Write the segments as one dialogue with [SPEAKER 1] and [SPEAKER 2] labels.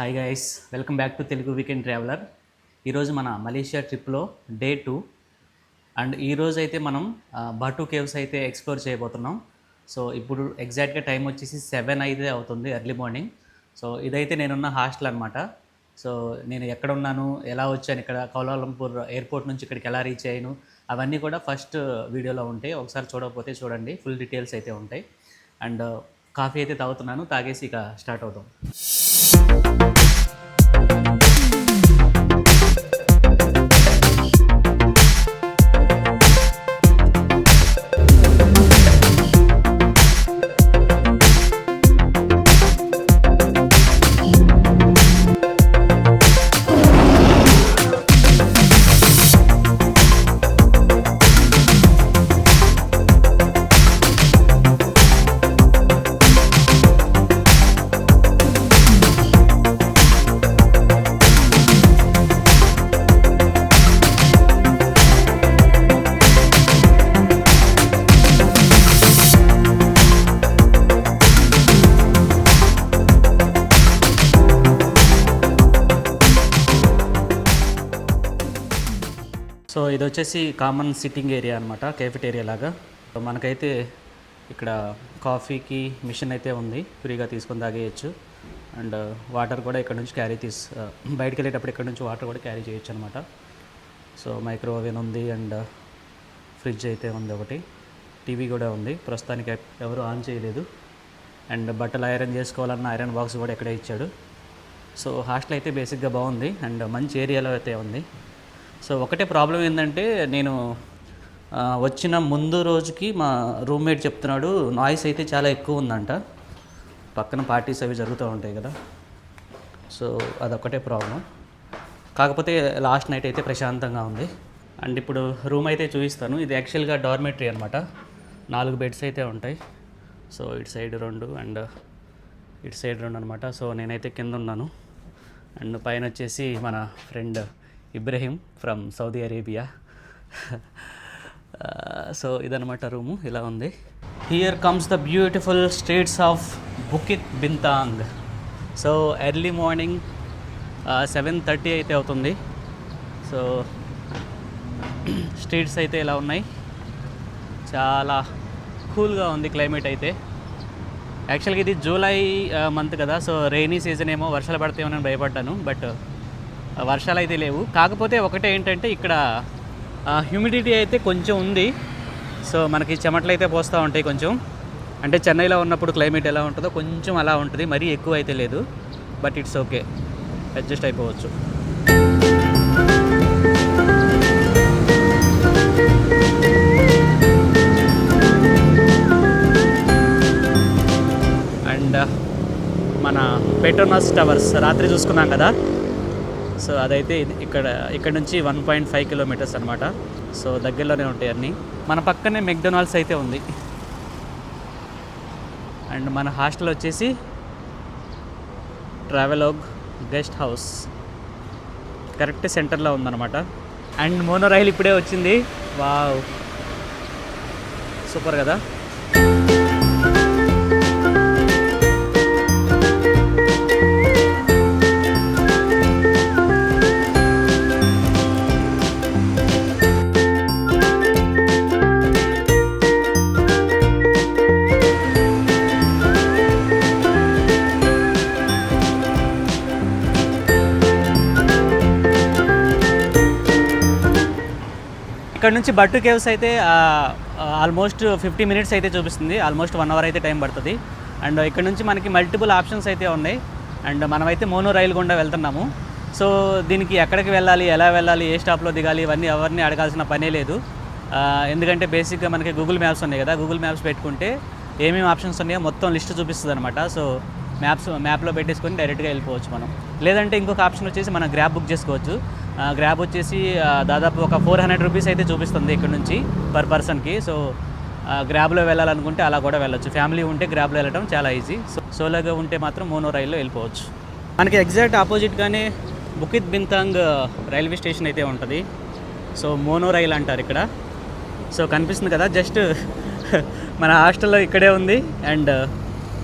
[SPEAKER 1] Hi guys, welcome back to Telugu weekend traveller. ఈరోజు మన Malaysia ట్రిప్లో డే 2 అండ్ ఈరోజు అయితే మనం బాటు కేవ్స్ అయితే ఎక్స్ప్లోర్ చేయబోతున్నాం. సో ఇప్పుడు ఎగ్జాక్ట్గా టైం వచ్చేసి 7 అయితే అవుతుంది, ఎర్లీ మార్నింగ్. సో ఇదైతే నేనున్న హాస్టల్ అనమాట. సో నేను ఎక్కడ ఉన్నాను, ఎలా వచ్చాను, ఇక్కడ కౌలాలంపూర్ ఎయిర్పోర్ట్ నుంచి ఇక్కడికి ఎలా రీచ్ అయ్యాను, అవన్నీ కూడా ఫస్ట్ వీడియోలో ఉంటాయి. ఒకసారి చూడకపోతే చూడండి, ఫుల్ డీటెయిల్స్ అయితే ఉంటాయి. అండ్ కాఫీ అయితే తాగుతున్నాను, తాగేసి ఇక స్టార్ట్ అవుతాం. సో ఇది వచ్చేసి కామన్ సిట్టింగ్ ఏరియా అనమాట, కేఫెటేరియా లాగా. మనకైతే ఇక్కడ కాఫీకి మిషన్ అయితే ఉంది, ఫ్రీగా తీసుకొని తాగేయచ్చు. అండ్ వాటర్ కూడా ఇక్కడ నుంచి బయటకు వెళ్ళేటప్పుడు ఇక్కడ నుంచి వాటర్ కూడా క్యారీ చేయొచ్చు అనమాట. సో మైక్రో ఓవెన్ ఉంది అండ్ ఫ్రిడ్జ్ అయితే ఉంది, ఒకటి టీవీ కూడా ఉంది. ప్రస్తుతానికి ఎవరు ఆన్ చేయలేదు. అండ్ బట్టలు ఐరన్ చేసుకోవాలన్న ఐరన్ బాక్స్ కూడా ఇక్కడే ఇచ్చాడు. సో హాస్టల్ అయితే బేసిక్గా బాగుంది అండ్ మంచి ఏరియాలో అయితే ఉంది. సో ఒకటే ప్రాబ్లం ఏంటంటే, నేను వచ్చిన ముందు రోజుకి మా రూమ్మేట్ చెప్తున్నాడు నాయిస్ అయితే చాలా ఎక్కువ ఉందంట, పక్కన పార్టీస్ అవి జరుగుతూ ఉంటాయి కదా. సో అదొక్కటే ప్రాబ్లం. కాకపోతే లాస్ట్ నైట్ అయితే ప్రశాంతంగా ఉంది. అండ్ ఇప్పుడు రూమ్ అయితే చూపిస్తాను. ఇది యాక్చువల్గా డార్మెటరీ అనమాట, 4 బెడ్స్ అయితే ఉంటాయి. సో ఇటు సైడ్ 2 అండ్ ఇటు సైడ్ 2 అనమాట. సో నేనైతే కింద ఉన్నాను అండ్ పైన వచ్చేసి మన friend Ibrahim from Saudi Arabia. So ఇదనమాట రూము, ఇలా ఉంది. Here comes the beautiful streets of Bukit Bintang. So early morning 7:30 అయితే అవుతుంది. సో స్ట్రీట్స్ అయితే ఇలా ఉన్నాయి, చాలా కూల్గా ఉంది క్లైమేట్ అయితే. యాక్చువల్గా ఇది జూలై మంత్ కదా, సో రెయినీ సీజన్ ఏమో, వర్షాలు పడతాయేమో భయపడ్డాను. బట్ వర్షాలు అయితే లేవు. కాకపోతే ఒకటే ఏంటంటే, ఇక్కడ హ్యూమిడిటీ అయితే కొంచెం ఉంది. సో మనకి చెమటలు అయితే పోస్తూ ఉంటాయి కొంచెం. అంటే చెన్నైలో ఉన్నప్పుడు క్లైమేట్ ఎలా ఉంటుందో కొంచెం అలా ఉంటుంది, మరీ ఎక్కువ అయితే లేదు. బట్ ఇట్స్ ఓకే, అడ్జస్ట్ అయిపోవచ్చు. అండ్ మన పెట్రోనాస్ టవర్స్ రాత్రి చూసుకున్నాం కదా. సో అదైతే ఇక్కడ నుంచి 1.5 కిలోమీటర్స్ అనమాట. సో దగ్గరలోనే ఉంటాయి అన్నీ. మన పక్కనే మెక్డొనాల్డ్స్ అయితే ఉంది. అండ్ మన హాస్టల్ వచ్చేసి ట్రావెలోగ్ గెస్ట్ హౌస్, కరెక్ట్ సెంటర్లో ఉందన్నమాట. అండ్ మోనో రైల్ ఇప్పుడే వచ్చింది. వావ్, సూపర్ కదా. ఇక్కడ నుంచి బట్టు కేవ్స్ అయితే ఆల్మోస్ట్ 50 మినిట్స్ అయితే చూపిస్తుంది. ఆల్మోస్ట్ 1 అవర్ అయితే టైం పడుతుంది. అండ్ ఇక్కడ నుంచి మనకి మల్టిపుల్ ఆప్షన్స్ అయితే ఉన్నాయి. అండ్ మనమైతే మోనో రైల్ గుండా వెళ్తున్నాము. సో దీనికి ఎక్కడికి వెళ్ళాలి, ఎలా వెళ్ళాలి, ఏ స్టాప్లో దిగాలి, ఇవన్నీ ఎవరిని అడగాల్సిన పనే లేదు. ఎందుకంటే బేసిక్గా మనకి గూగుల్ మ్యాప్స్ ఉన్నాయి కదా, గూగుల్ మ్యాప్స్ పెట్టుకుంటే ఏమేమి ఆప్షన్స్ ఉన్నాయో మొత్తం లిస్ట్ చూపిస్తుంది అనమాట. సో మ్యాప్లో పెట్టేసుకొని డైరెక్ట్గా వెళ్ళిపోవచ్చు మనం. లేదంటే ఇంకొక ఆప్షన్ వచ్చేసి మనం గ్రాబ్ బుక్ చేసుకోవచ్చు. గ్రాబ్ వచ్చేసి దాదాపు ఒక 400 రూపీస్ అయితే చూపిస్తుంది ఇక్కడ నుంచి పర్ పర్సన్కి. సో గ్రాబ్లో వెళ్ళాలనుకుంటే అలా కూడా వెళ్ళొచ్చు. ఫ్యామిలీ ఉంటే గ్రాబ్లో వెళ్ళడం చాలా ఈజీ. సోలోగా ఉంటే మాత్రం మోనో రైల్లో వెళ్ళిపోవచ్చు. మనకి ఎగ్జాక్ట్ ఆపోజిట్గానే బుకిత్ బింతాంగ్ రైల్వే స్టేషన్ అయితే ఉంటుంది. సో మోనో రైల్ అంటారు ఇక్కడ. సో కనిపిస్తుంది కదా, జస్ట్ మన హాస్టల్లో ఇక్కడే ఉంది. అండ్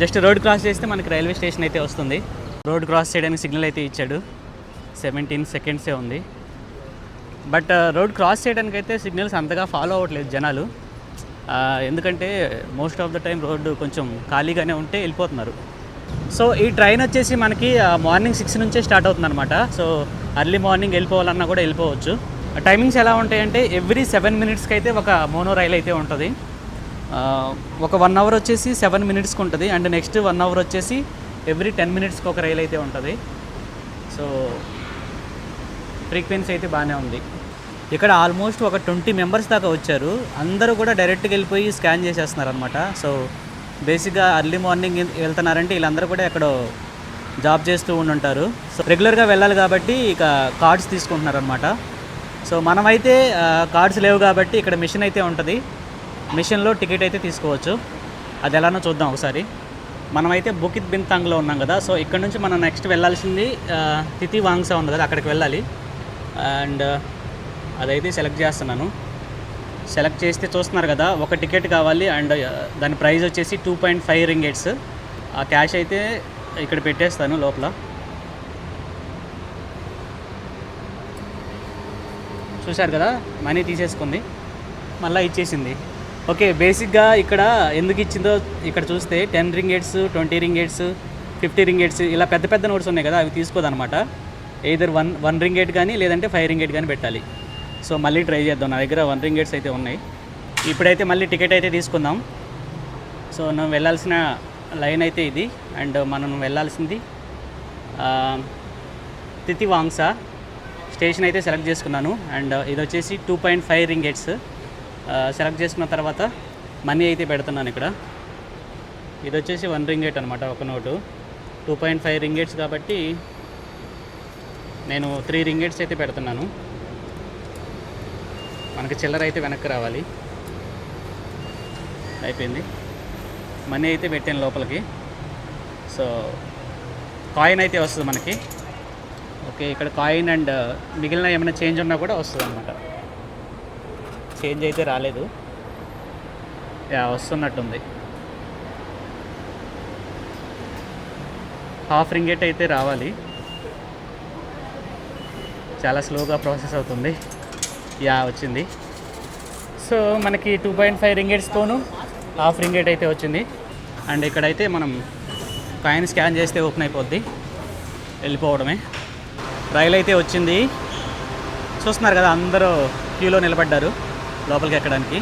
[SPEAKER 1] జస్ట్ రోడ్ క్రాస్ చేస్తే మనకి రైల్వే స్టేషన్ అయితే వస్తుంది. రోడ్ క్రాస్ చేయడానికి సిగ్నల్ అయితే ఇచ్చాడు. 17 సెకండ్సే ఉంది. బట్ రోడ్ క్రాస్ చేయడానికి అయితే సిగ్నల్స్ అంతగా ఫాలో అవ్వట్లేదు జనాలు. ఎందుకంటే most of the time road కొంచెం ఖాళీగానే ఉంటే వెళ్ళిపోతున్నారు. సో ఈ ట్రైన్ వచ్చేసి మనకి మార్నింగ్ 6 నుంచే స్టార్ట్ అవుతుంది అనమాట. సో అర్లీ మార్నింగ్ వెళ్ళిపోవాలన్నా కూడా వెళ్ళిపోవచ్చు. టైమింగ్స్ ఎలా ఉంటాయంటే ఎవ్రీ 7 మినిట్స్కి అయితే ఒక మోనో రైల్ అయితే ఉంటుంది. ఒక 1 అవర్ వచ్చేసి 7 మినిట్స్కి ఉంటుంది. అండ్ నెక్స్ట్ 1 అవర్ వచ్చేసి ఎవ్రీ 10 మినిట్స్కి ఒక రైల్ అయితే ఉంటుంది. సో ఫ్రీక్వెన్సీ అయితే బాగానే ఉంది. ఇక్కడ ఆల్మోస్ట్ ఒక 20 మెంబర్స్ దాకా వచ్చారు. అందరూ కూడా డైరెక్ట్గా వెళ్ళిపోయి స్కాన్ చేసేస్తున్నారు అనమాట. సో బేసిక్గా అర్లీ మార్నింగ్ వెళ్తున్నారంటే వీళ్ళందరూ కూడా ఎక్కడో జాబ్ చేస్తూ ఉంటారు. సో రెగ్యులర్గా వెళ్ళాలి కాబట్టి ఇక కార్డ్స్ తీసుకుంటున్నారు అనమాట. సో మనమైతే కార్డ్స్ లేవు కాబట్టి ఇక్కడ మిషన్ అయితే ఉంటుంది. మిషన్లో టికెట్ అయితే తీసుకోవచ్చు. అది ఎలానో చూద్దాం ఒకసారి. మనమైతే బుకిత్ బింతాంగ్లో ఉన్నాం కదా. సో ఇక్కడ నుంచి మనం నెక్స్ట్ వెళ్ళాల్సింది తితి వాంగ్సా ఉంది కదా, అక్కడికి వెళ్ళాలి. అండ్ అదైతే సెలెక్ట్ చేస్తున్నాను. సెలెక్ట్ చేస్తే చూస్తున్నారు కదా, ఒక టికెట్ కావాలి. అండ్ దాని ప్రైస్ వచ్చేసి 2.5 రింగేట్స్. ఆ క్యాష్ అయితే ఇక్కడ పెట్టేస్తాను లోపల. చూశారు కదా, మనీ తీసేసుకుంది, మళ్ళీ ఇచ్చేసింది. ఓకే, బేసిక్గా ఇక్కడ ఎందుకు ఇచ్చిందో ఇక్కడ చూస్తే 10 రింగేట్స్, 20 రింగేట్స్, 50 రింగేట్స్ ఇలా పెద్ద పెద్ద నోట్స్ ఉన్నాయి కదా, అవి తీసుకోదన్నమాట. ఎయిదర్ 1 రింగేట్ కానీ లేదంటే 5 రింగేట్ కానీ పెట్టాలి. సో మళ్ళీ ట్రై చేద్దాం. నా దగ్గర 1 రింగేట్స్ అయితే ఉన్నాయి. ఇప్పుడైతే మళ్ళీ టికెట్ అయితే తీసుకుందాం. సో మనం వెళ్ళాల్సిన లైన్ అయితే ఇది. అండ్ మనం వెళ్ళాల్సింది తితి వాంగ్సా స్టేషన్ అయితే సెలెక్ట్ చేసుకున్నాను. అండ్ ఇది వచ్చేసి 2.5 రింగేట్స్. సెలెక్ట్ చేసుకున్న తర్వాత మనీ అయితే పెడుతున్నాను ఇక్కడ. ఇది వచ్చేసి 1 రింగేట్ అనమాట, ఒక నోటు. 2.5 రింగేట్స్ కాబట్టి నేను 3 రింగేట్స్ అయితే పెడుతున్నాను. మనకి చిల్లర అయితే వెనక్కి రావాలి. అయిపోయింది, మనీ అయితే పెట్టాను లోపలికి. సో కాయిన్ అయితే వస్తుంది మనకి. ఓకే, ఇక్కడ కాయిన్ అండ్ మిగిలిన ఏమైనా చేంజ్ ఉన్నా కూడా వస్తుంది అనమాట. చేంజ్ అయితే రాలేదు, వస్తున్నట్టుంది. ½ రింగేట్ అయితే రావాలి. చాలా స్లోగా ప్రాసెస్ అవుతుంది. వచ్చింది. సో మనకి 2.5 రింగేట్స్తోనూ ½ రింగేట్ అయితే వచ్చింది. అండ్ ఇక్కడైతే మనం కాయిన్ స్కాన్ చేస్తే ఓపెన్ అయిపోద్ది, వెళ్ళిపోవడమే. రైలు అయితే వచ్చింది. చూస్తున్నారు కదా, అందరూ క్యూలో నిలబడ్డారు లోపలికి ఎక్కడానికి.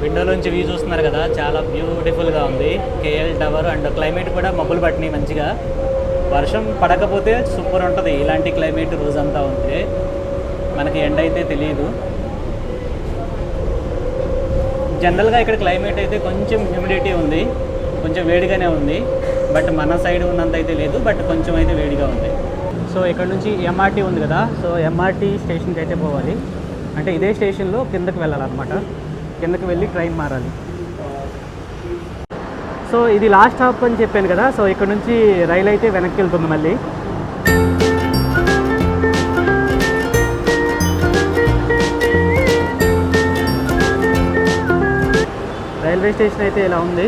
[SPEAKER 1] విండోలోంచి వ్యూ చూస్తున్నారు కదా, చాలా బ్యూటిఫుల్గా ఉంది. KL tower. అండ్ క్లైమేట్ కూడా మబ్బులు పట్టినాయి మంచిగా. వర్షం పడకపోతే సూపర్ ఉంటుంది. ఇలాంటి క్లైమేట్ రోజంతా ఉంటే మనకి ఎండ అయితే తెలియదు. జనరల్గా ఇక్కడ క్లైమేట్ అయితే కొంచెం హ్యూమిడిటీ ఉంది, కొంచెం వేడిగానే ఉంది. బట్ మన సైడ్ ఉన్నంత అయితే లేదు, బట్ కొంచెం అయితే వేడిగా ఉంది. సో ఇక్కడ నుంచి ఎంఆర్టీ ఉంది కదా, సో ఎంఆర్టీ స్టేషన్కి అయితే పోవాలి. అంటే ఇదే స్టేషన్లో కిందకి వెళ్ళాలన్నమాట. కిందకి వెళ్ళి ట్రైన్ మారాలి. సో ఇది లాస్ట్ స్టాప్ అని చెప్పాను కదా. సో ఇక్కడ నుంచి రైలు అయితే వెనక్కి వెళ్తుంది మళ్ళీ. రైల్వే స్టేషన్ అయితే ఇలా ఉంది.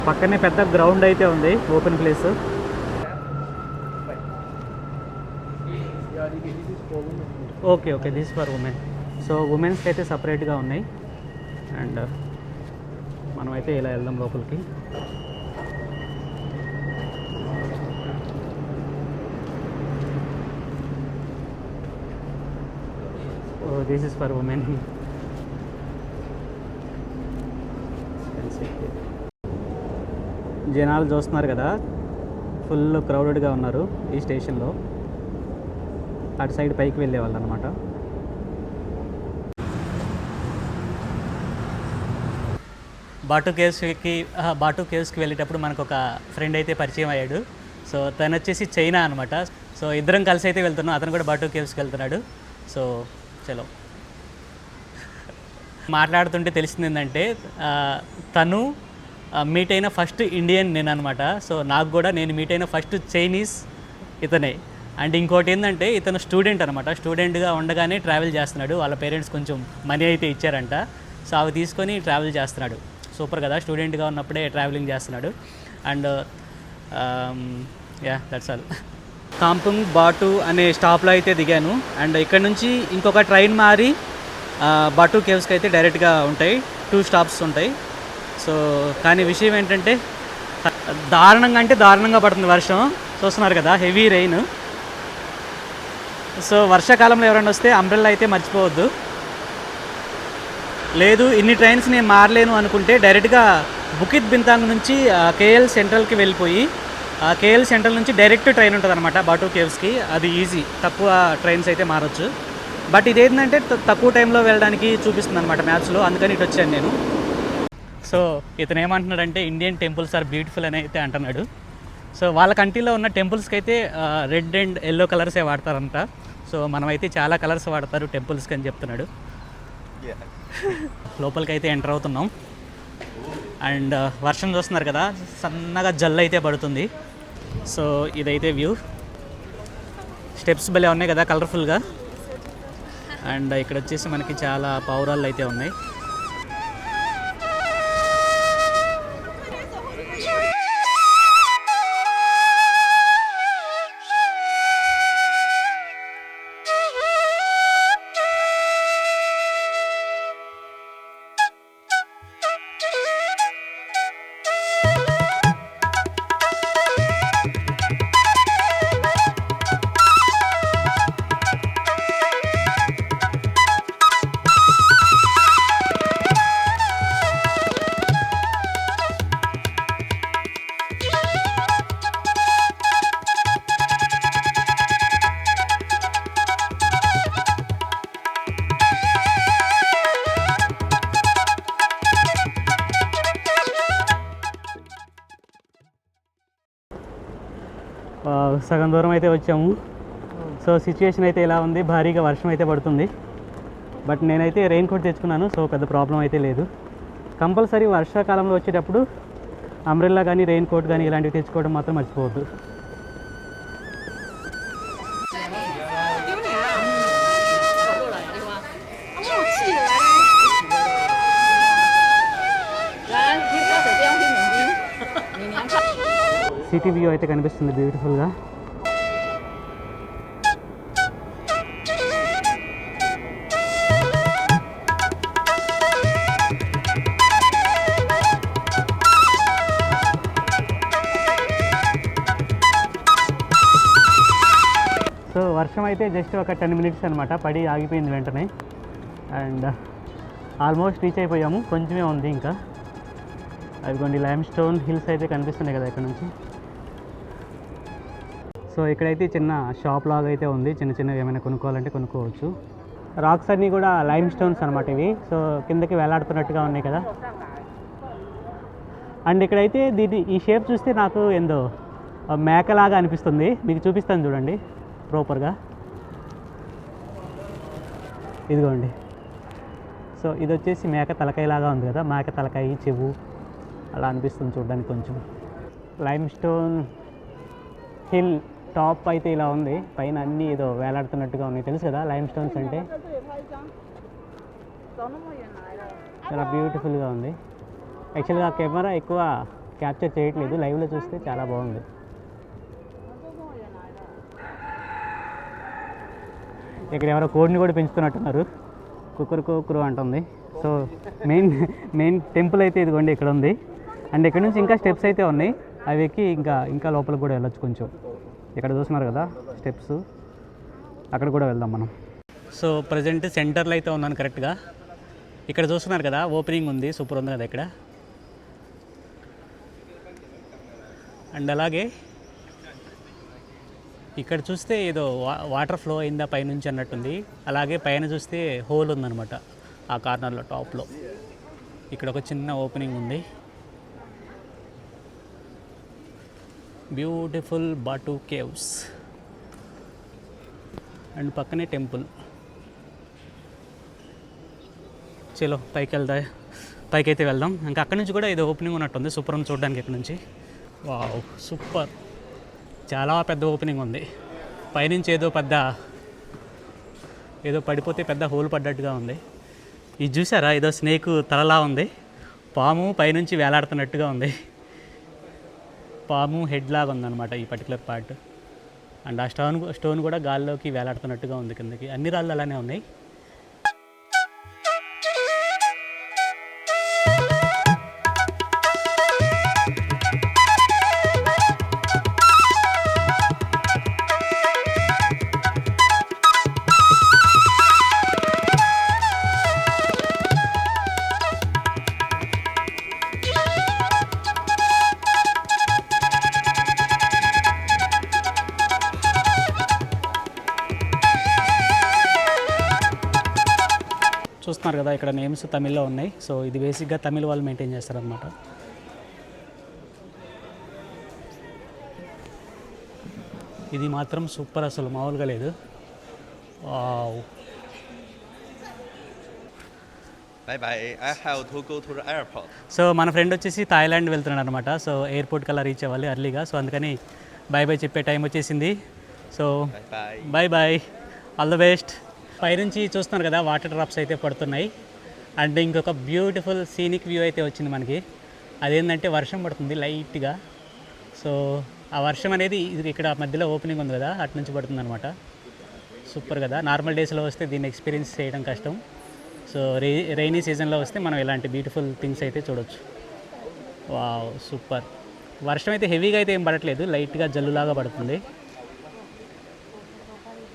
[SPEAKER 1] పక్కనే పెద్ద గ్రౌండ్ అయితే ఉంది, open place. Okay, this for women. So ఉమెన్స్కి అయితే సపరేట్గా ఉన్నాయి. అండ్ మనమైతే ఇలా వెళ్దాం లోపలికి. This is for women. జనాలు చూస్తున్నారు కదా, ఫుల్ క్రౌడెడ్గా ఉన్నారు ఈ స్టేషన్లో. అటు సైడ్ పైకి వెళ్ళేవాళ్ళు అనమాట. బాటు కేవ్స్కి వెళ్ళేటప్పుడు మనకు ఒక ఫ్రెండ్ అయితే పరిచయం అయ్యాడు. సో తను వచ్చేసి చైనా అనమాట. సో ఇద్దరం కలిసి అయితే వెళ్తున్నాం. అతను కూడా బాటు కేవ్స్కి వెళ్తున్నాడు. సో చలో మాట్లాడుతుంటే తెలిసింది ఏంటంటే తను మీట్ అయిన ఫస్ట్ ఇండియన్ నేను అనమాట. సో నాకు కూడా నేను మీట్ అయిన ఫస్ట్ చైనీస్ ఇతనే. అండ్ ఇంకోటి ఏంటంటే ఇతను స్టూడెంట్ అనమాట. స్టూడెంట్గా ఉండగానే ట్రావెల్ చేస్తున్నాడు. వాళ్ళ పేరెంట్స్ కొంచెం మనీ అయితే ఇచ్చారంట. సో అవి తీసుకొని ట్రావెల్ చేస్తున్నాడు. సూపర్ కదా, స్టూడెంట్గా ఉన్నప్పుడే ట్రావెలింగ్ చేస్తున్నాడు. And ya that's all. Kampung Batu అనే స్టాప్లో అయితే దిగాను. అండ్ ఇక్కడ నుంచి ఇంకొక ట్రైన్ మారి బాటు కేవ్స్కి అయితే డైరెక్ట్గా ఉంటాయి. 2 స్టాప్స్ ఉంటాయి. సో కానీ విషయం ఏంటంటే దారుణంగా పడుతుంది వర్షం. చూస్తున్నారు కదా, హెవీ రెయిన్. సో వర్షాకాలంలో ఎవరైనా వస్తే అంబ్రెల్లా అయితే మర్చిపోవద్దు. లేదు ఇన్ని ట్రైన్స్ నేను మారలేను అనుకుంటే డైరెక్ట్గా బుకిత్ బింతాంగ్ నుంచి కేఎల్ సెంట్రల్కి వెళ్ళిపోయి కేఎల్ సెంట్రల్ నుంచి డైరెక్ట్ ట్రైన్ ఉంటుంది అనమాట బాటు కేవ్స్కి. అది ఈజీ, తక్కువ ట్రైన్స్ అయితే మారచ్చు. బట్ ఇదేంటంటే తక్కువ టైంలో వెళ్ళడానికి చూపిస్తుంది అనమాట మ్యాప్స్లో. అందుకని ఇటు వచ్చాను నేను. సో ఇతను ఏమంటున్నాడంటే ఇండియన్ టెంపుల్స్ ఆర్ బ్యూటిఫుల్ అని అయితే అంటున్నాడు. సో వాళ్ళ కంట్రీలో ఉన్న టెంపుల్స్కి అయితే రెడ్ అండ్ ఎల్లో కలర్సే వాడతారంట. సో మనమైతే చాలా కలర్స్ వాడతారు టెంపుల్స్కి అని చెప్తున్నాడు. లోపలికి అయితే ఎంటర్ అవుతున్నాం. అండ్ వర్షం చూస్తున్నారు కదా, సన్నగా జల్లు అయితే పడుతుంది. సో ఇదైతే వ్యూ. స్టెప్స్ భలే ఉన్నాయి కదా కలర్ఫుల్గా. అండ్ ఇక్కడ వచ్చేసి మనకి చాలా పావురాళ్ళు అయితే ఉన్నాయి. సగం దూరం అయితే వచ్చాము. సో సిచ్యువేషన్ అయితే ఇలా ఉంది, భారీగా వర్షం అయితే పడుతుంది. బట్ నేనైతే రెయిన్ కోట్ తెచ్చుకున్నాను. సో పెద్ద ప్రాబ్లం అయితే లేదు. కంపల్సరీ వర్షాకాలంలో వచ్చేటప్పుడు అంబ్రెల్లా కానీ రెయిన్ కోట్ కానీ ఇలాంటివి తెచ్చుకోవడం మాత్రం మర్చిపోవద్దు. సిటీ వ్యూ అయితే కనిపిస్తుంది బ్యూటిఫుల్గా. సో వర్షం అయితే జస్ట్ ఒక 10 minutes అనమాట పడి ఆగిపోయింది వెంటనే. అండ్ ఆల్మోస్ట్ రీచ్ అయిపోయాము, కొంచెమే ఉంది ఇంకా. అదిగోండి లైమ్ స్టోన్ హిల్స్ అయితే కనిపిస్తున్నాయి కదా ఇక్కడ నుంచి. సో ఇక్కడైతే చిన్న షాప్ లాగా అయితే ఉంది. చిన్నవి ఏమైనా కొనుక్కోవాలంటే కొనుక్కోవచ్చు. రాక్స్ అన్నీ కూడా లైమ్ స్టోన్స్ అనమాట ఇవి. సో కిందకి వేలాడుతున్నట్టుగా ఉన్నాయి కదా. అండ్ ఇక్కడైతే ఈ షేప్ చూస్తే నాకు ఏందో మేకలాగా అనిపిస్తుంది. మీకు చూపిస్తాను చూడండి ప్రాపర్గా. ఇదిగోండి. సో ఇది వచ్చేసి మేక తలకాయలాగా ఉంది కదా, మేక తలకాయ చెవు అలా అనిపిస్తుంది చూడడానికి కొంచెం. లైమ్ స్టోన్ హిల్ టాప్ అయితే ఇలా ఉంది, పైన అన్నీ ఏదో వేలాడుతున్నట్టుగా ఉన్నాయి. తెలుసు కదా లైమ్ స్టోన్స్ అంటే. చాలా బ్యూటిఫుల్గా ఉంది. యాక్చువల్గా కెమెరా ఎక్కువ క్యాప్చర్ చేయట్లేదు, లైవ్లో చూస్తే చాలా బాగుంది. ఇక్కడ ఎవరో కోడిని కూడా పెంచుతున్నట్టున్నారు, కుక్కురు అంటుంది. సో మెయిన్ టెంపుల్ అయితే ఇదిగోండి ఇక్కడ ఉంది. అండ్ ఇక్కడ నుంచి ఇంకా స్టెప్స్ అయితే ఉన్నాయి, అవి ఎక్కి ఇంకా లోపలికి కూడా వెళ్ళొచ్చు కొంచెం. ఇక్కడ చూస్తున్నారు కదా స్టెప్స్, అక్కడ కూడా వెళ్దాం మనం. సో ప్రజెంట్ సెంటర్లో అయితే ఉన్నాను కరెక్ట్గా. ఇక్కడ చూస్తున్నారు కదా ఓపెనింగ్ ఉంది, సూపర్ ఉంది కదా ఇక్కడ. అండ్ అలాగే ఇక్కడ చూస్తే ఏదో వాటర్ ఫ్లో అయిందా పైనుంచి అన్నట్టుంది. అలాగే పైన చూస్తే హోల్ ఉందన్నమాట ఆ కార్నర్లో టాప్లో. ఇక్కడ ఒక చిన్న ఓపెనింగ్ ఉంది. బ్యూటిఫుల్ బాటు కేవ్స్ అండ్ పక్కనే టెంపుల్. చలో పైకైతే వెళ్దాం. ఇంకా అక్కడి నుంచి కూడా ఏదో ఓపెనింగ్ ఉన్నట్టుంది, సూపర్ ఉంది చూడడానికి ఇక్కడ నుంచి. వావ్ సూపర్, చాలా పెద్ద ఓపెనింగ్ ఉంది. పైనుంచి ఏదో పడిపోతే పెద్ద హోల్ పడ్డట్టుగా ఉంది. ఇది చూసారా, ఏదో స్నేక్ తలలా ఉంది, పాము పైనుంచి వేలాడుతున్నట్టుగా ఉంది. పాము హెడ్ లాగా ఉందన్నమాట ఈ పర్టికులర్ పార్ట్. అండ్ ఆ స్టోన్ కూడా గాల్లోకి వేలాడుతున్నట్టుగా ఉంది కిందకి. అన్ని రాళ్ళు అలానే ఉన్నాయి. చూస్తున్నారు కదా, ఇక్కడ నేమ్స్ తమిళ్లో ఉన్నాయి. సో ఇది బేసిక్గా తమిళ్ వాళ్ళు మెయింటైన్ చేస్తారనమాట. ఇది మాత్రం సూపర్, అసలు మామూలుగా లేదు. వావ్. సో మన ఫ్రెండ్ వచ్చేసి థాయిలాండ్ వెళ్తున్నాడు అనమాట. సో ఎయిర్పోర్ట్ కల్లా రీచ్ అవ్వాలి ఎర్లీగా. సో అందుకని బాయ్ చెప్పే టైం వచ్చేసింది. So bye, all the best. పైనుంచి చూస్తున్నారు కదా, వాటర్ డ్రాప్స్ అయితే పడుతున్నాయి. అండ్ ఇంకొక బ్యూటిఫుల్ సీనిక్ వ్యూ అయితే వచ్చింది మనకి. అదేంటంటే వర్షం పడుతుంది లైట్గా. సో ఆ వర్షం అనేది ఇది ఇక్కడ మధ్యలో ఓపెనింగ్ ఉంది కదా, అటు నుంచి పడుతుంది అనమాట. సూపర్ కదా. నార్మల్ డేస్లో వస్తే దీన్ని ఎక్స్పీరియన్స్ చేయడం కష్టం. సో రైనీ సీజన్లో వస్తే మనం ఇలాంటి బ్యూటిఫుల్ థింగ్స్ అయితే చూడొచ్చు. Wow super. వర్షం అయితే హెవీగా అయితే ఏం పడట్లేదు, లైట్గా జల్లులాగా పడుతుంది.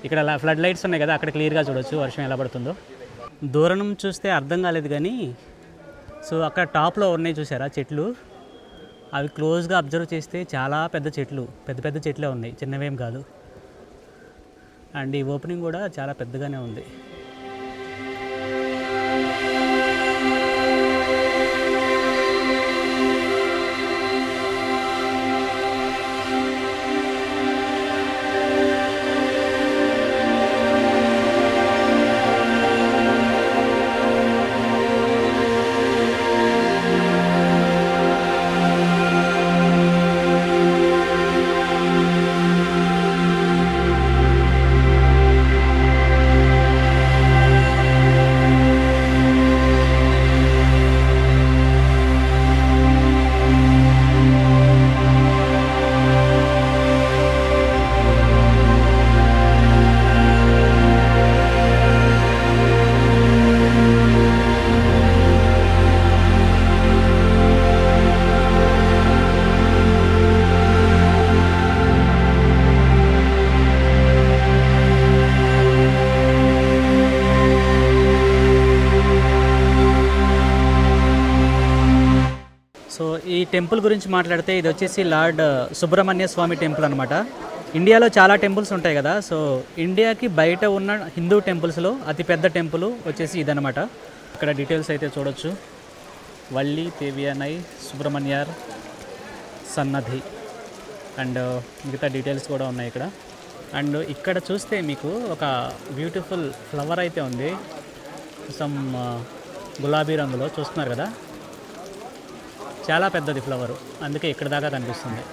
[SPEAKER 1] ఇక్కడ ఫ్లడ్ లైట్స్ ఉన్నాయి కదా, అక్కడ క్లియర్గా చూడొచ్చు వర్షం ఎలా పడుతుందో. దూరం చూస్తే అర్థం కాలేదు కానీ, సో అక్కడ టాప్లో ఉన్నాయి చూసారా చెట్లు, అవి క్లోజ్గా అబ్జర్వ్ చేస్తే చాలా పెద్ద చెట్లే ఉన్నాయి, చిన్నవేం కాదు. అండ్ ఈ ఓపెనింగ్ కూడా చాలా పెద్దగానే ఉంది. సో ఈ టెంపుల్ గురించి మాట్లాడితే ఇది వచ్చేసి లార్డ్ సుబ్రహ్మణ్య స్వామి టెంపుల్ అనమాట. ఇండియాలో చాలా టెంపుల్స్ ఉంటాయి కదా, సో ఇండియాకి బయట ఉన్న హిందూ టెంపుల్స్లో అతిపెద్ద టెంపుల్ వచ్చేసి ఇదనమాట. ఇక్కడ డీటెయిల్స్ అయితే చూడొచ్చు. వల్లి దేవియానై సుబ్రహ్మణ్యార్ సన్నధి అండ్ మిగతా డీటెయిల్స్ కూడా ఉన్నాయి ఇక్కడ. అండ్ ఇక్కడ చూస్తే మీకు ఒక బ్యూటిఫుల్ ఫ్లవర్ అయితే ఉంది, సమ్ గులాబీ రంగులో చూస్తున్నారు కదా, చాలా పెద్దది ఫ్లవరు, అందుకే ఇక్కడ దాకా కనిపిస్తుంది.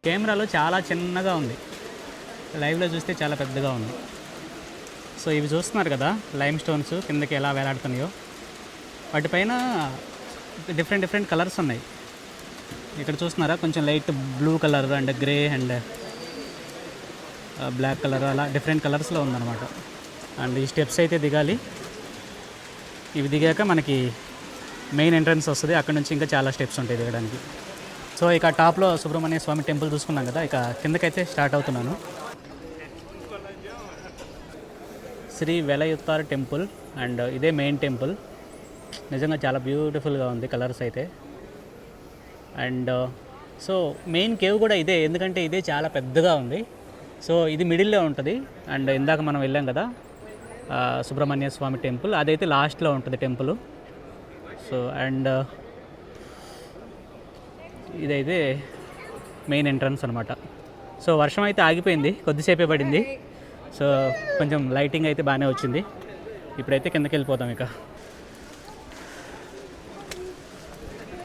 [SPEAKER 1] కెమెరాలో చాలా చిన్నగా ఉంది, లైవ్లో చూస్తే చాలా పెద్దగా ఉంది. సో ఇవి చూస్తున్నారు కదా లైమ్ స్టోన్స్ కిందకి ఎలా వేలాడుతున్నాయో, వాటిపైన డిఫరెంట్ కలర్స్ ఉన్నాయి. ఇక్కడ చూస్తున్నారా కొంచెం light blue colour and grey and black colour అలా డిఫరెంట్ కలర్స్లో ఉందన్నమాట. అండ్ ఈ స్టెప్స్ అయితే దిగాలి. ఇవి దిగాక మనకి మెయిన్ ఎంట్రన్స్ వస్తుంది. అక్కడ నుంచి ఇంకా చాలా స్టెప్స్ ఉంటాయి దిగడానికి. సో ఇక టాప్లో సుబ్రహ్మణ్య స్వామి టెంపుల్ చూసుకున్నాం కదా, ఇక కిందకైతే స్టార్ట్ అవుతున్నాను. శ్రీ వెలయుత్తార్ టెంపుల్ అండ్ ఇదే మెయిన్ టెంపుల్. నిజంగా చాలా బ్యూటిఫుల్గా ఉంది కలర్స్ అయితే. అండ్ సో మెయిన్ కేవ్ కూడా ఇదే, ఎందుకంటే ఇదే చాలా పెద్దగా ఉంది. సో ఇది మిడిల్లో ఉంటుంది. అండ్ ఇందాక మనం వెళ్ళాం కదా సుబ్రహ్మణ్య స్వామి టెంపుల్, అదైతే లాస్ట్లో ఉంటుంది టెంపుల్. సో అండ్ ఇదైతే మెయిన్ ఎంట్రన్స్ అనమాట. సో వర్షం అయితే ఆగిపోయింది, కొద్దిసేపే పడింది. సో కొంచెం లైటింగ్ అయితే బాగానే వచ్చింది. ఇప్పుడైతే కిందకి వెళ్ళిపోతాం ఇక.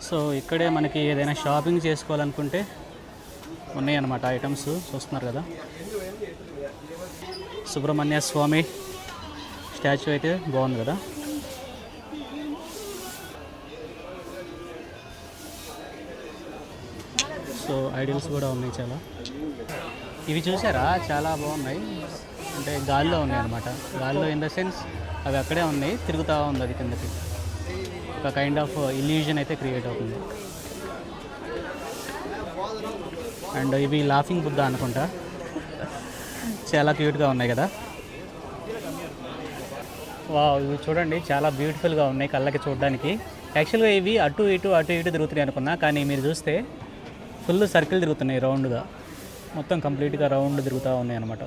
[SPEAKER 1] సో ఇక్కడే మనకి ఏదైనా షాపింగ్ చేసుకోవాలనుకుంటే ఉన్నాయన్నమాట ఐటమ్స్. చూస్తున్నారు కదా, సుబ్రహ్మణ్య స్వామి స్టాచ్యూ అయితే బాగుంది కదా. సో ఐడియల్స్ కూడా ఉన్నాయి చాలా. ఇవి చూసారా, చాలా బాగున్నాయి. అంటే గాల్లో ఉన్నాయి అనమాట. గాల్లో ఇన్ ద సెన్స్ అవి అక్కడే ఉన్నాయి, తిరుగుతూ ఉంది అది కిందకి. ఒక కైండ్ ఆఫ్ ఇల్యూజన్ అయితే క్రియేట్ అవుతుంది. అండ్ ఇవి లాఫింగ్ బుద్ధ అనుకుంటా, చాలా క్యూట్గా ఉన్నాయి కదా. వావ్, ఇవి చూడండి చాలా బ్యూటిఫుల్గా ఉన్నాయి కళ్ళకి చూడడానికి. యాక్చువల్గా ఇవి అటు ఇటు తిరుగుతున్నాయి అనుకున్నా, కానీ మీరు చూస్తే ఫుల్ సర్కిల్ తిరుగుతున్నాయి రౌండ్గా. మొత్తం కంప్లీట్గా రౌండ్ తిరుగుతూ ఉన్నాయి అన్నమాట.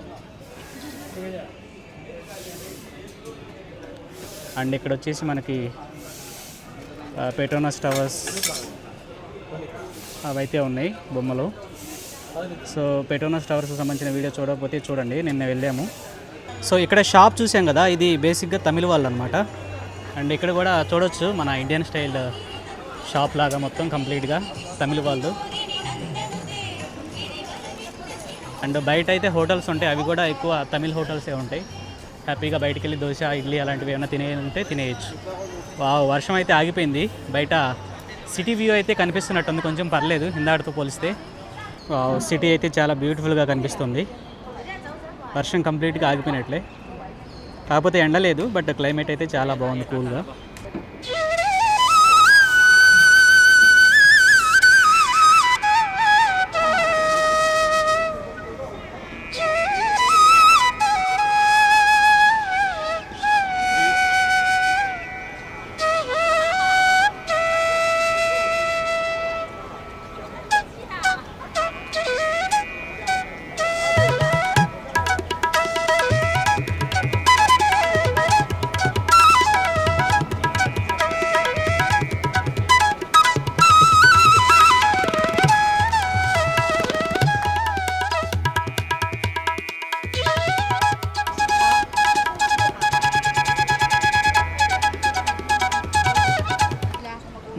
[SPEAKER 1] అండ్ ఇక్కడ వచ్చేసి మనకి పెట్రోనస్ టవర్స్ అవైతే ఉన్నాయి బొమ్మలు. సో పెట్రోనస్ టవర్స్కి సంబంధించిన వీడియో చూడకపోతే చూడండి, నిన్న వెళ్ళాము. సో ఇక్కడ షాప్ చూసాం కదా, ఇది బేసిక్గా తమిళ వాళ్ళు అనమాట. అండ్ ఇక్కడ కూడా చూడొచ్చు మన ఇండియన్ స్టైల్ షాప్ లాగా మొత్తం కంప్లీట్గా తమిళ వాళ్ళు. అండ్ బయట అయితే హోటల్స్ ఉంటాయి, అవి కూడా ఎక్కువ తమిళ హోటల్సే ఉంటాయి. హ్యాపీగా బయటికి వెళ్ళి దోశ ఇడ్లీ అలాంటివి ఏమైనా తినేయంటే తినేయచ్చు. వర్షం అయితే ఆగిపోయింది. బయట సిటీ వ్యూ అయితే కనిపిస్తున్నట్టుంది, కొంచెం పర్లేదు ఇందాటితో పోలిస్తే. సిటీ అయితే చాలా బ్యూటిఫుల్గా కనిపిస్తుంది. వర్షం కంప్లీట్గా ఆగిపోయినట్లే, కాకపోతే ఎండలేదు. బట్ క్లైమేట్ అయితే చాలా బాగుంది, కూల్గా.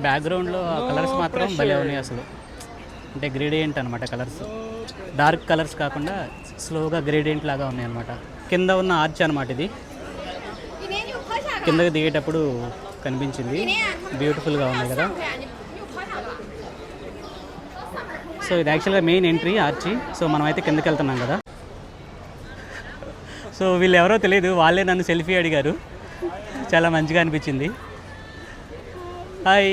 [SPEAKER 1] బ్యాక్గ్రౌండ్లో కలర్స్ మాత్రం భలే ఉన్నాయి అసలు. అంటే గ్రేడియంట్ అనమాట కలర్స్, డార్క్ కలర్స్ కాకుండా స్లోగా గ్రేడియంట్ లాగా ఉన్నాయి అనమాట. కింద ఉన్న ఆర్చ్ అనమాట ఇది, కిందకి దిగేటప్పుడు కనిపించింది. బ్యూటిఫుల్గా ఉన్నాయి కదా. సో ఇది యాక్చువల్గా మెయిన్ ఎంట్రీ ఆర్చి. సో మనం అయితే కిందకి వెళ్తున్నాం కదా. సో వీళ్ళు ఎవరో తెలియదు, వాళ్ళే నన్ను సెల్ఫీ అడిగారు. చాలా మంచిగా అనిపించింది. హాయ్.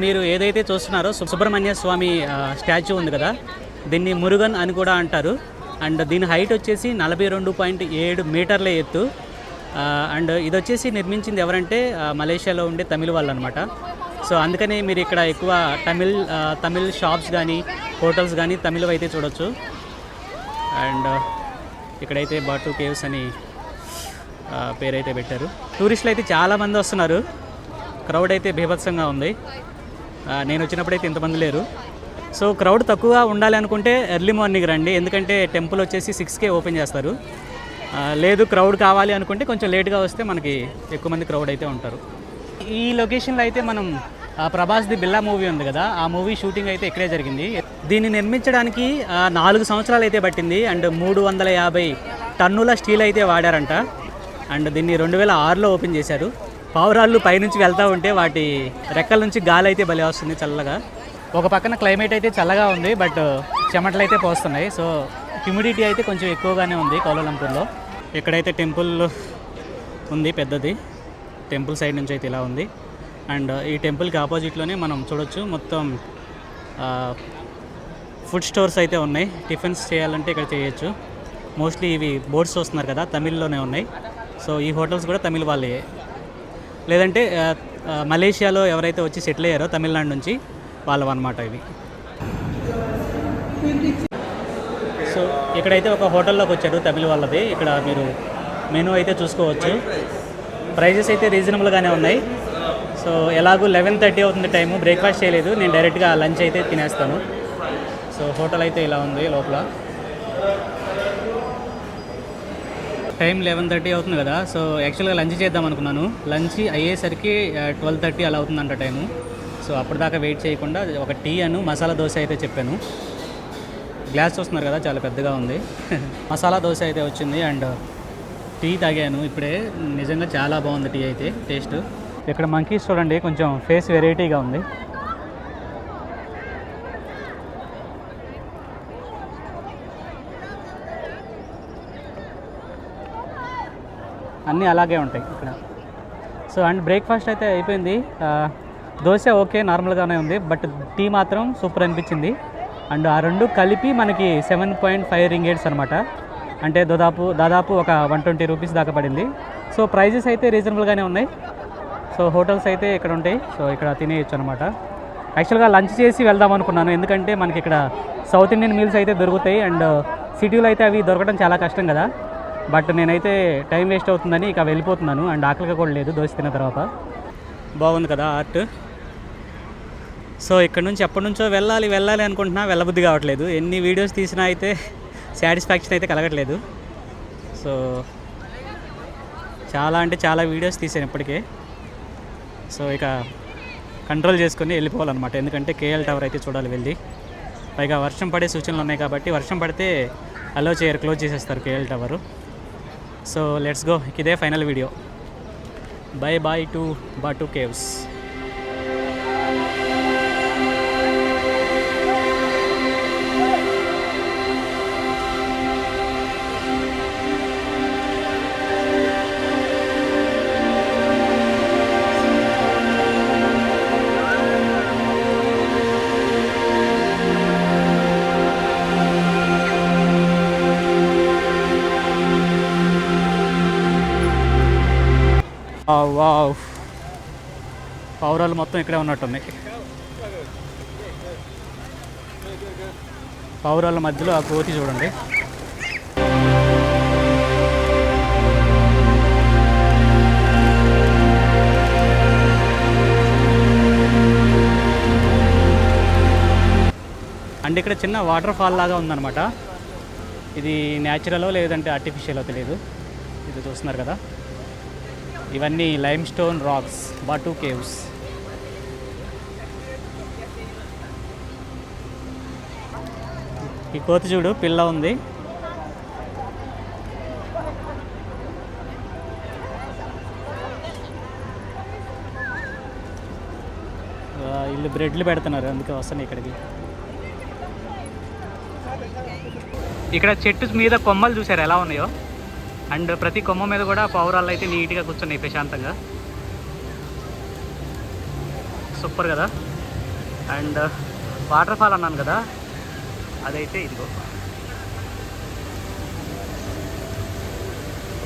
[SPEAKER 1] మీరు ఏదైతే చూస్తున్నారో సుబ్రహ్మణ్య స్వామి స్టాచ్యూ ఉంది కదా, దీన్ని మురుగన్ అని కూడా అంటారు. అండ్ దీని హైట్ వచ్చేసి 42.7 మీటర్ల ఎత్తు. అండ్ ఇది వచ్చేసి నిర్మించింది ఎవరంటే మలేషియాలో ఉండే తమిళ వాళ్ళు అనమాట. సో అందుకని మీరు ఇక్కడ ఎక్కువ తమిళ్ షాప్స్ కానీ హోటల్స్ కానీ తమిళ్ అయితే చూడొచ్చు. అండ్ ఇక్కడైతే బాటు కేవ్స్ అని పేరైతే పెట్టారు. టూరిస్టులు అయితే చాలామంది వస్తున్నారు. క్రౌడ్ అయితే బీభత్సంగా ఉంది. నేను వచ్చినప్పుడైతే ఇంతమంది లేరు. సో క్రౌడ్ తక్కువగా ఉండాలి అనుకుంటే ఎర్లీ మార్నింగ్ రండి, ఎందుకంటే టెంపుల్ వచ్చేసి 6కే ఓపెన్ చేస్తారు. లేదు క్రౌడ్ కావాలి అనుకుంటే కొంచెం లేట్గా వస్తే మనకి ఎక్కువ మంది క్రౌడ్ అయితే ఉంటారు. ఈ లొకేషన్లో అయితే మనం ప్రభాస్ది బిల్లా మూవీ ఉంది కదా, ఆ మూవీ షూటింగ్ అయితే ఇక్కడే జరిగింది. దీన్ని నిర్మించడానికి 4 సంవత్సరాలు అయితే పట్టింది. అండ్ 350 టన్నుల స్టీల్ అయితే వాడారంట. అండ్ దీన్ని 2006లో ఓపెన్ చేశారు. పావురాళ్ళు పైనుంచి వెళ్తూ ఉంటే వాటి రెక్కల నుంచి గాలి అయితే భలే వస్తుంది చల్లగా. ఒక పక్కన క్లైమేట్ అయితే చల్లగా ఉంది, బట్ చెమటలు అయితే పోస్తున్నాయి. సో హ్యూమిడిటీ అయితే కొంచెం ఎక్కువగానే ఉంది కౌలాలంపూర్లో. ఇక్కడైతే టెంపుల్ ఉంది పెద్దది, టెంపుల్ సైడ్ నుంచి అయితే ఇలా ఉంది. అండ్ ఈ టెంపుల్కి ఆపోజిట్లోనే మనం చూడొచ్చు మొత్తం ఫుడ్ స్టోర్స్ అయితే ఉన్నాయి. టిఫిన్స్ చేయాలంటే ఇక్కడ చేయొచ్చు. మోస్ట్లీ ఇవి బోర్డ్స్ చూస్తున్నారు కదా, తమిళ్లోనే ఉన్నాయి. సో ఈ హోటల్స్ కూడా తమిళ వాళ్ళే, లేదంటే మలేషియాలో ఎవరైతే వచ్చి సెటిల్ అయ్యారో తమిళనాడు నుంచి వాళ్ళవన్నమాట ఇవి. సో ఇక్కడైతే ఒక హోటల్లోకి వచ్చారు తమిళ వాళ్ళది. ఇక్కడ మీరు మెనూ అయితే చూసుకోవచ్చు. ప్రైజెస్ అయితే రీజనబుల్గానే ఉన్నాయి. సో ఎలాగూ 11:30 అవుతుంది టైము, బ్రేక్ఫాస్ట్ చేయలేదు, నేను డైరెక్ట్గా లంచ్ అయితే తినేస్తాను. సో హోటల్ అయితే ఇలా ఉంది లోపల. టైం 11:30 అవుతుంది కదా. సో యాక్చువల్గా లంచ్ చేద్దాం అనుకున్నాను. లంచ్ అయ్యేసరికి 12:30 అలా అవుతుందంట టైము. సో అప్పటిదాకా వెయిట్ చేయకుండా ఒక టీ అను మసాలా దోశ అయితే చెప్పాను. గ్లాస్ చూస్తున్నారు కదా, చాలా పెద్దగా ఉంది. మసాలా దోశ అయితే వచ్చింది అండ్ టీ తాగాను ఇప్పుడే. నిజంగా చాలా బాగుంది టీ అయితే టేస్ట్. ఇక్కడ మంకీస్ చూడండి, కొంచెం ఫేస్ వెరైటీగా ఉంది. అన్నీ అలాగే ఉంటాయి ఇక్కడ. సో అండ్ బ్రేక్ఫాస్ట్ అయితే అయిపోయింది. దోశ ఓకే నార్మల్గానే ఉంది, బట్ టీ మాత్రం సూపర్ అనిపించింది. అండ్ ఆ రెండు కలిపి మనకి 7.5 రింగేట్స్ అనమాట. అంటే దాదాపు ఒక 120 రూపీస్ దాకా పడింది. సో ప్రైజెస్ అయితే రీజనబుల్గానే ఉన్నాయి. సో హోటల్స్ అయితే ఇక్కడ ఉంటాయి. సో ఇక్కడ తినేయచ్చు అనమాట. యాక్చువల్గా లంచ్ చేసి వెళ్దాం అనుకున్నాను, ఎందుకంటే మనకి ఇక్కడ సౌత్ ఇండియన్ మీల్స్ అయితే దొరుకుతాయి. అండ్ సిటీలో అయితే అవి దొరకడం చాలా కష్టం కదా. బట్ నేనైతే టైం వేస్ట్ అవుతుందని ఇక వెళ్ళిపోతున్నాను. అండ్ ఆకలిగా కూడా లేదు దోశ తిన్న తర్వాత. బాగుంది కదా ఆర్ట్. సో ఇక్కడ నుంచి ఎప్పటి నుంచో వెళ్ళాలి అనుకుంటున్నా, వెళ్ళబుద్ధి కావట్లేదు. ఎన్ని వీడియోస్ తీసినా అయితే సాటిస్ఫాక్షన్ అయితే కలగట్లేదు. సో చాలా వీడియోస్ తీసాను ఇప్పటికే. సో ఇక కంట్రోల్ చేసుకొని వెళ్ళిపోవాలన్నమాట, ఎందుకంటే కేఎల్ టవర్ అయితే చూడాలి వెళ్ళి. పైగా వర్షం పడే సూచనలు ఉన్నాయి కాబట్టి వర్షం పడితే అలో చేయరు, క్లోజ్ చేసేస్తారు KL tower. So let's go. ఇదే ఫైనల్ వీడియో. బై టు బాటు కేవ్స్. వావ్, పావురాలు మొత్తం ఇక్కడే ఉన్నట్టున్నాయి. పావురాల మధ్యలో ఆ కోతి చూడండి. అండ్ ఇక్కడ చిన్న వాటర్ ఫాల్ లాగా ఉందన్నమాట. ఇది న్యాచురలో లేదంటే ఆర్టిఫిషియలో తెలియదు. ఇది చూస్తున్నారు కదా, ఇవన్నీ లైమ్ స్టోన్ రాక్స్, బాటు కేవ్స్. ఈ కోతి చూడు, పిల్ల ఉంది. వీళ్ళు బ్రెడ్లు పెడుతున్నారు, అందుకే వస్తాను ఇక్కడికి. ఇక్కడ చెట్టు మీద కొమ్మలు చూసారు ఎలా ఉన్నాయో. అండ్ ప్రతి కొమ్మ మీద కూడా పావురాళ్ళు అయితే నీట్గా కూర్చున్నాయి ప్రశాంతంగా. సూపర్ కదా. అండ్ వాటర్ ఫాల్ అన్నాను కదా, అదైతే ఇదిగో.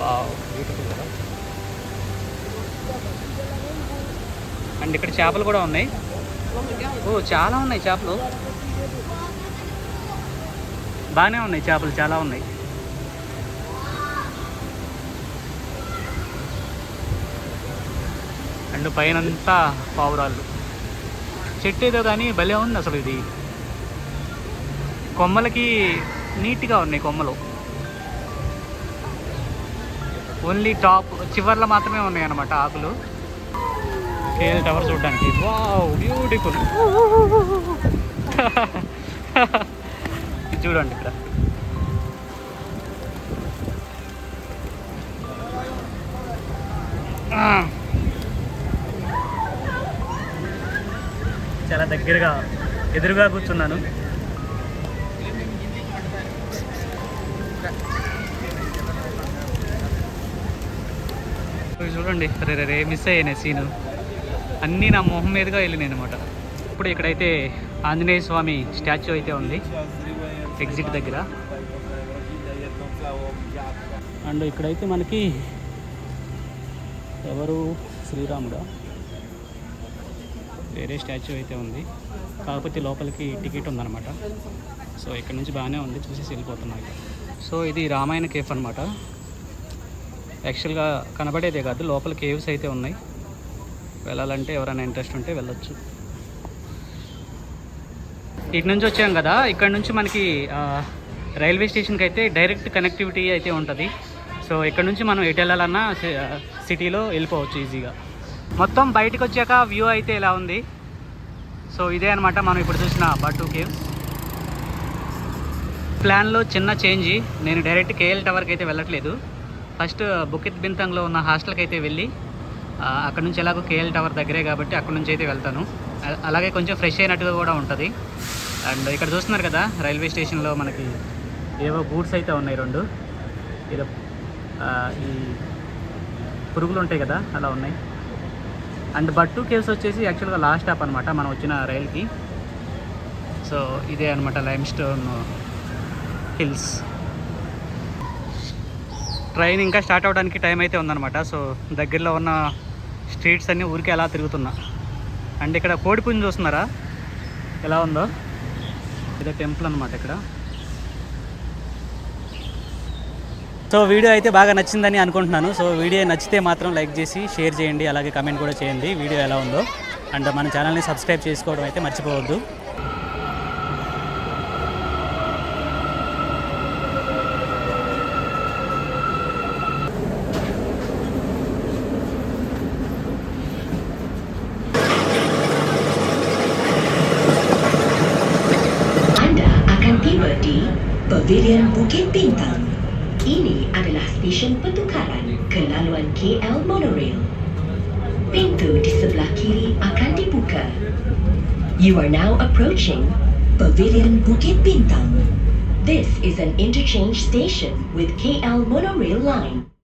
[SPEAKER 1] వావ్, బ్యూటిఫుల్ కదా. అండ్ ఇక్కడ చేపలు కూడా ఉన్నాయి. ఓ, చాలా ఉన్నాయి చేపలు, బాగానే ఉన్నాయి చేపలు, చాలా ఉన్నాయి. అండ్ పైనంతా పావురాళ్ళు. చెట్టు ఏదో కానీ భలే ఉంది అసలు. ఇది కొమ్మలకి నీట్గా ఉన్నాయి కొమ్మలు. ఓన్లీ టాప్ చివర్లో మాత్రమే ఉన్నాయి అన్నమాట ఆకులు. కేఎల్ టవర్ చూడడానికి. Wow, beautiful. ఇది చూడండి ఇక్కడ. చాలా దగ్గరగా ఎదురుగా కూర్చున్నాను. చూడండి, రే మిస్ అయ్యాను సీను. అన్నీ నా మొహం మీదుగా వెళ్ళినాయి అనమాట. ఇప్పుడు ఇక్కడైతే ఆంజనేయ స్వామి స్టాచ్యూ అయితే ఉంది ఎగ్జిట్ దగ్గర. అండ్ ఇక్కడైతే మనకి ఎవరు, శ్రీరాముడా, వేరే స్టాచ్యూ అయితే ఉంది. కాకపోతే లోపలికి టికెట్ ఉందన్నమాట. సో ఇక్కడ నుంచి బాగానే ఉంది, చూసేసి వెళ్ళిపోతున్నాయి. సో ఇది రామాయణ కేఫ్ అనమాట. యాక్చువల్గా కనబడేదే కాదు, లోపల కేవ్స్ అయితే ఉన్నాయి. వెళ్ళాలంటే ఎవరైనా ఇంట్రెస్ట్ ఉంటే వెళ్ళొచ్చు. ఇటు నుంచి వచ్చాం కదా, ఇక్కడ నుంచి మనకి రైల్వే స్టేషన్కి అయితే డైరెక్ట్ కనెక్టివిటీ అయితే ఉంటుంది. సో ఇక్కడ నుంచి మనం ఎటు వెళ్ళాలన్నా సిటీలో వెళ్ళిపోవచ్చు ఈజీగా. మొత్తం బయటకు వచ్చాక వ్యూ అయితే ఇలా ఉంది. సో ఇదే అనమాట మనం ఇప్పుడు చూసిన బట్టు కేవ్స్. ప్లాన్లో చిన్న చేంజ్, నేను డైరెక్ట్ కేఎల్ టవర్కి అయితే వెళ్ళట్లేదు. ఫస్ట్ బుకిత్ బింతంగ్లో ఉన్న హాస్టల్కి అయితే వెళ్ళి అక్కడ నుంచి ఎలాగో కేఎల్ టవర్ దగ్గరే కాబట్టి అక్కడ నుంచి అయితే వెళ్తాను. అలాగే కొంచెం ఫ్రెష్ అయినట్టుగా కూడా ఉంటుంది. అండ్ ఇక్కడ చూస్తున్నారు కదా, రైల్వే స్టేషన్లో మనకి ఏవో గూడ్స్ అయితే ఉన్నాయి రెండు. ఏదో ఈ పురుగులు ఉంటాయి కదా, అలా ఉన్నాయి. అండ్ బట్టు కేవ్స్ వచ్చేసి యాక్చువల్గా లాస్ట్ స్టాప్ అనమాట మనం వచ్చిన రైల్కి. సో ఇదే అనమాట లైమ్ స్టోన్ హిల్స్. ట్రైన్ ఇంకా స్టార్ట్ అవ్వడానికి టైం అయితే ఉందన్నమాట. సో దగ్గరలో ఉన్న స్ట్రీట్స్ అన్నీ ఊరికే ఎలా తిరుగుతున్నా. అండ్ ఇక్కడ కోడిపుంజు చూస్తున్నారా ఎలా ఉందో. ఇదే టెంపుల్ అనమాట ఇక్కడ. సో వీడియో అయితే బాగా నచ్చిందని అనుకుంటున్నాను. సో వీడియో నచ్చితే మాత్రం లైక్ చేసి షేర్ చేయండి, అలాగే కమెంట్ కూడా చేయండి వీడియో ఎలా ఉందో. అండ్ మన ఛానల్ని సబ్స్క్రైబ్ చేసుకోవడం అయితే మర్చిపోవద్దు.
[SPEAKER 2] Tiba di Pavilion Bukit Bintang. Ini adalah stesen pertukaran ke laluan KL Monorail. Pintu di sebelah kiri akan dibuka. You are now approaching Pavilion Bukit Bintang. This is an interchange station with KL Monorail line.